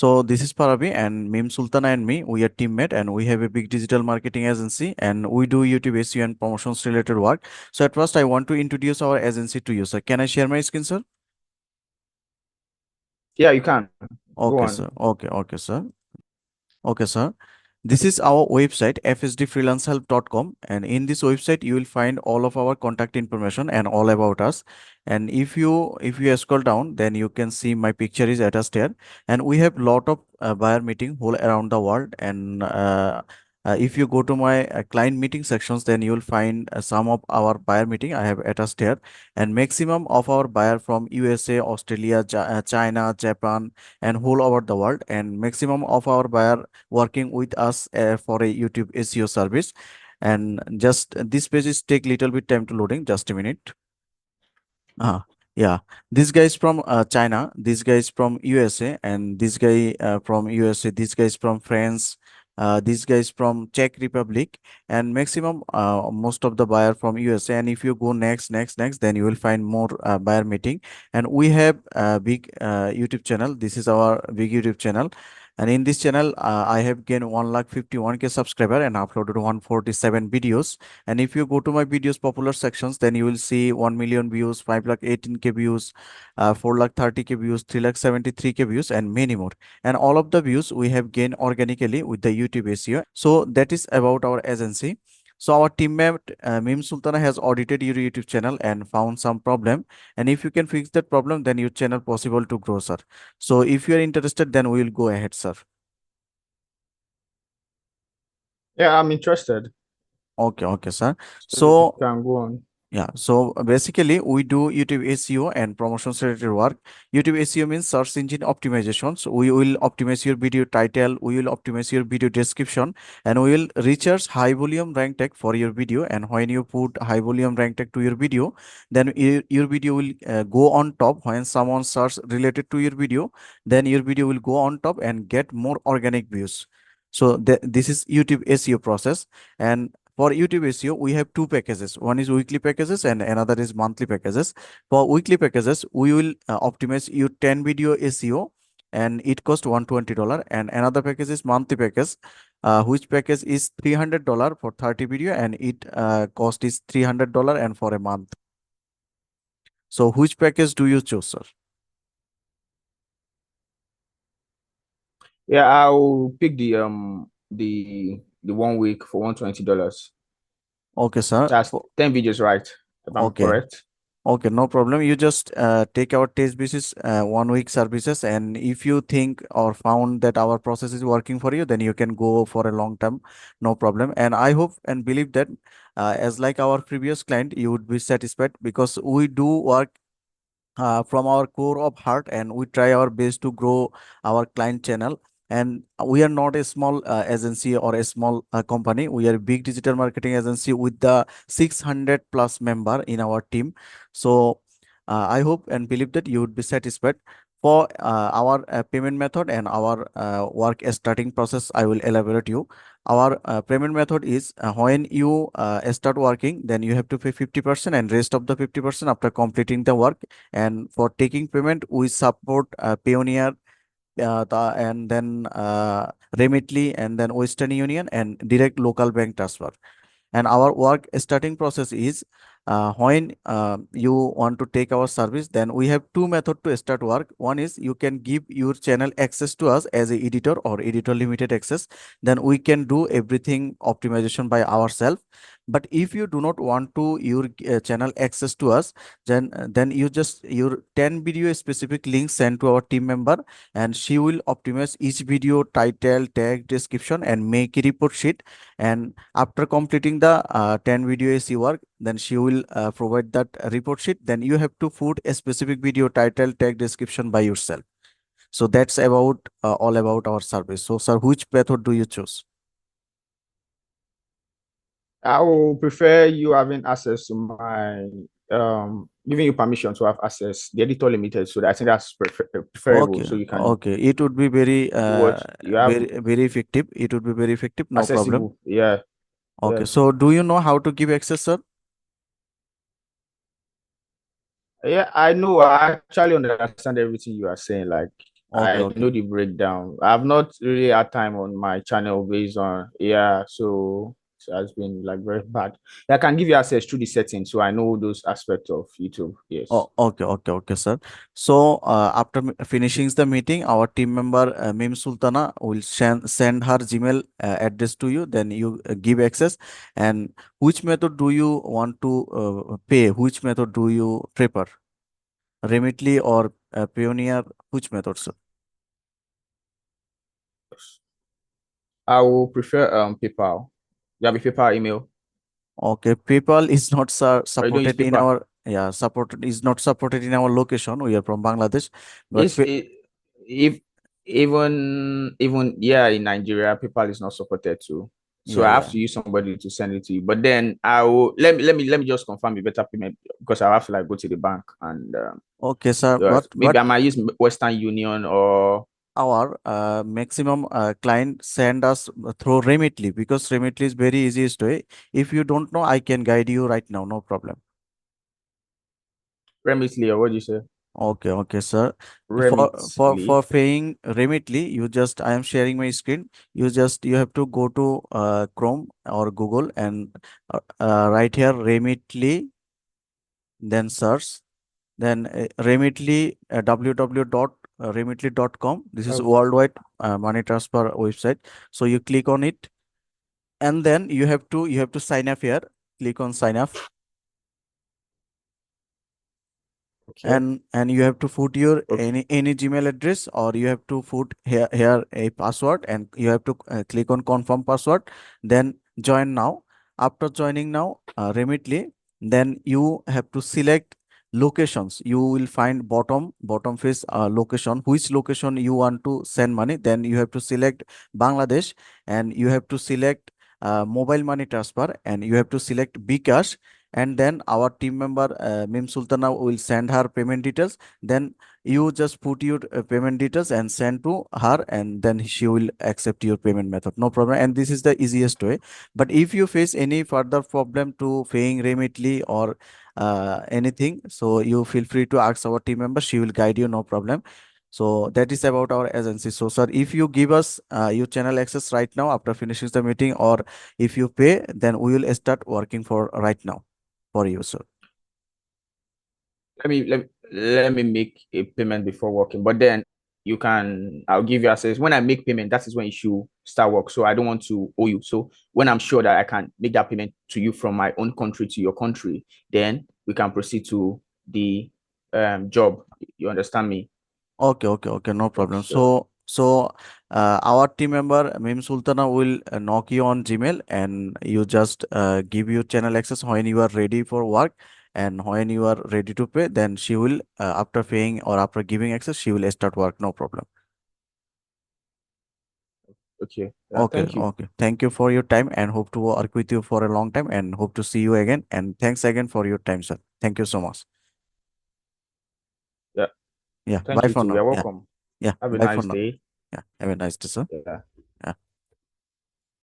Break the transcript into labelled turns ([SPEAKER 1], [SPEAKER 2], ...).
[SPEAKER 1] So this is Parabi and Mim Sultana and me. We are teammate and we have a big digital marketing agency and we do YouTube SEO and promotions related work. So at first I want to introduce our agency to you, sir. Can I share my screen, sir?
[SPEAKER 2] Yeah, you can. Go
[SPEAKER 1] Okay,
[SPEAKER 2] on.
[SPEAKER 1] sir. Okay, sir. Okay, sir. This is our website fsdfreelancehelp.com, and in this website you will find all of our contact information and all about us. And if you scroll down, then you can see my picture is attached here, and we have lot of buyer meeting whole around the world. And if you go to my client meeting sections, then you will find some of our buyer meeting I have attached here, and maximum of our buyer from USA, Australia, China, Japan, and whole over the world, and maximum of our buyer working with us for a YouTube SEO service. And just this page is take little bit time to loading. Just a minute. uh, yeah, this guy is from China, this guy is from USA, and this guy from USA, this guy is from France, this guy is from Czech Republic, and maximum most of the buyer from USA. And if you go next, then you will find more buyer meeting. And we have a big YouTube channel. This is our big YouTube channel. And in this channel, I have gained 151K subscriber and uploaded 147 videos. And if you go to my videos popular sections, then you will see 1 million views, 5 lakh 18K views, 4 lakh 30K views, 3 lakh 73K views, and many more. And all of the views we have gained organically with the YouTube SEO. So that is about our agency. So our teammate Mim Sultana has audited your YouTube channel and found some problem. And if you can fix that problem, then your channel possible to grow, sir. So if you are interested, then we will go ahead, sir.
[SPEAKER 2] Yeah, I'm interested.
[SPEAKER 1] Okay, sir.
[SPEAKER 2] So you
[SPEAKER 1] So
[SPEAKER 2] can go on.
[SPEAKER 1] yeah, so basically we do YouTube SEO and promotions related work. YouTube SEO means search engine optimization. So we will optimize your video title, we will optimize your video description, and we will research high volume rank tag for your video. And when you put high volume rank tag to your video, then your video will go on top. When someone search related to your video, then your video will go on top and get more organic views. So this is YouTube SEO process. And for YouTube SEO, we have two packages. One is weekly packages and another is monthly packages. For weekly packages, we will optimize your 10 video SEO and it costs $120. And another package is monthly package, which package is $300 for 30 video and it cost is $300 and for a month. So which package do you choose, sir?
[SPEAKER 2] Yeah, I'll pick the 1 week for $120.
[SPEAKER 1] Okay, sir.
[SPEAKER 2] That's 10 videos, right? If I'm
[SPEAKER 1] Okay.
[SPEAKER 2] correct.
[SPEAKER 1] Okay, no problem. You just take our test basis 1 week services, and if you think or found that our process is working for you, then you can go for a long term, no problem. And I hope and believe that as like our previous client, you would be satisfied because we do work from our core of heart and we try our best to grow our client channel. And we are not a small agency or a small company. We are a big digital marketing agency with the 600 plus member in our team. So I hope and believe that you would be satisfied. For our payment method and our work starting process, I will elaborate you. Our payment method is when you start working, then you have to pay 50% and rest of the 50% after completing the work. And for taking payment, we support Payoneer, and then Remitly, and then Western Union and direct local bank transfer. And our work starting process is when you want to take our service, then we have two method to start work. One is you can give your channel access to us as a editor or editor limited access, then we can do everything optimization by ourselves. But if you do not want to your channel access to us, then you just your 10 video specific links sent to our team member, and she will optimize each video title, tag, description, and make a report sheet. And after completing the 10 video SE work, then she will provide that report sheet. Then you have to put a specific video title, tag, description by yourself. So that's about all about our service. So, sir, which method do you choose?
[SPEAKER 2] I will prefer you having access to my giving you permission to have access the editor limited. So I think that's preferable.
[SPEAKER 1] Okay,
[SPEAKER 2] So you can
[SPEAKER 1] okay. It would be very,
[SPEAKER 2] watch. You have
[SPEAKER 1] very effective. It would be very effective. No problem.
[SPEAKER 2] accessible. Yeah,
[SPEAKER 1] Okay.
[SPEAKER 2] yes.
[SPEAKER 1] So, do you know how to give access, sir?
[SPEAKER 2] Yeah, I know. I actually understand everything you are saying. Like
[SPEAKER 1] Okay,
[SPEAKER 2] I
[SPEAKER 1] okay.
[SPEAKER 2] know the breakdown. I've not really had time on my channel based on, yeah, so it has been like very bad. I can give you access to the settings, so I know those aspects of YouTube. Yes.
[SPEAKER 1] Oh, okay, okay, okay, sir. So, after finishing the meeting, our team member Mim Sultana will send her Gmail address to you. Then you give access. And which method do you want to pay? Which method do you prefer? Remitly or Payoneer? Which method, sir?
[SPEAKER 2] I will prefer PayPal. You have a PayPal email,
[SPEAKER 1] Okay, PayPal is not
[SPEAKER 2] or you don't use
[SPEAKER 1] supported in
[SPEAKER 2] PayPal.
[SPEAKER 1] our, yeah, supported is not supported in our location. We are from Bangladesh, but
[SPEAKER 2] It's it, if even yeah, in Nigeria, PayPal is not supported too. So
[SPEAKER 1] yeah,
[SPEAKER 2] I have
[SPEAKER 1] yeah.
[SPEAKER 2] to use somebody to send it to you. But then I will let me just confirm a better payment because I have to like go to the bank and
[SPEAKER 1] Okay, sir.
[SPEAKER 2] yes,
[SPEAKER 1] But
[SPEAKER 2] maybe I might use Western Union or
[SPEAKER 1] our maximum client send us through Remitly, because Remitly is very easiest way. If you don't know, I can guide you right now, no problem.
[SPEAKER 2] Remitly or what do you say?
[SPEAKER 1] Okay, okay, sir. For
[SPEAKER 2] Remitly.
[SPEAKER 1] paying Remitly, you just, I am sharing my screen. You have to go to Chrome or Google and write here Remitly, then search, then Remitly, www.remitly.com. This is
[SPEAKER 2] Oh,
[SPEAKER 1] worldwide money transfer website. So you click on it, and then you have to sign up here. Click on sign up,
[SPEAKER 2] okay.
[SPEAKER 1] and you have to put your
[SPEAKER 2] Okay.
[SPEAKER 1] any Gmail address, or you have to put here a password, and you have to click on confirm password, then join now. After joining now, Remitly, then you have to select locations. You will find bottom face location, which location you want to send money. Then you have to select Bangladesh, and you have to select mobile money transfer, and you have to select Bcash. And then our team member Mim Sultana will send her payment details. Then you just put your payment details and send to her, and then she will accept your payment method, no problem. And this is the easiest way. But if you face any further problem to paying Remitly or anything, so you feel free to ask our team member, she will guide you, no problem. So that is about our agency. So sir, if you give us your channel access right now after finishing the meeting, or if you pay, then we will start working for right now for you, sir.
[SPEAKER 2] Let me make a payment before working, but then I'll give you access. When I make payment, that is when you should start work. So I don't want to owe you. So when I'm sure that I can make that payment to you from my own country to your country, then we can proceed to the job. You understand me?
[SPEAKER 1] Okay, okay, okay, no problem.
[SPEAKER 2] So
[SPEAKER 1] So our team member Mim Sultana will knock you on Gmail, and you just give your channel access when you are ready for work, and when you are ready to pay, then she will after paying or after giving access, she will start work, no problem.
[SPEAKER 2] okay. Yeah,
[SPEAKER 1] Okay,
[SPEAKER 2] thank you.
[SPEAKER 1] okay. Thank you for your time, and hope to work with you for a long time, and hope to see you again. And thanks again for your time, sir. Thank you so much.
[SPEAKER 2] Yeah,
[SPEAKER 1] Yeah,
[SPEAKER 2] thank
[SPEAKER 1] bye
[SPEAKER 2] you
[SPEAKER 1] for
[SPEAKER 2] too.
[SPEAKER 1] now.
[SPEAKER 2] You're
[SPEAKER 1] Yeah,
[SPEAKER 2] welcome.
[SPEAKER 1] yeah,
[SPEAKER 2] Have a
[SPEAKER 1] bye for
[SPEAKER 2] nice
[SPEAKER 1] now.
[SPEAKER 2] day.
[SPEAKER 1] Yeah, have a nice day, sir.
[SPEAKER 2] Yeah.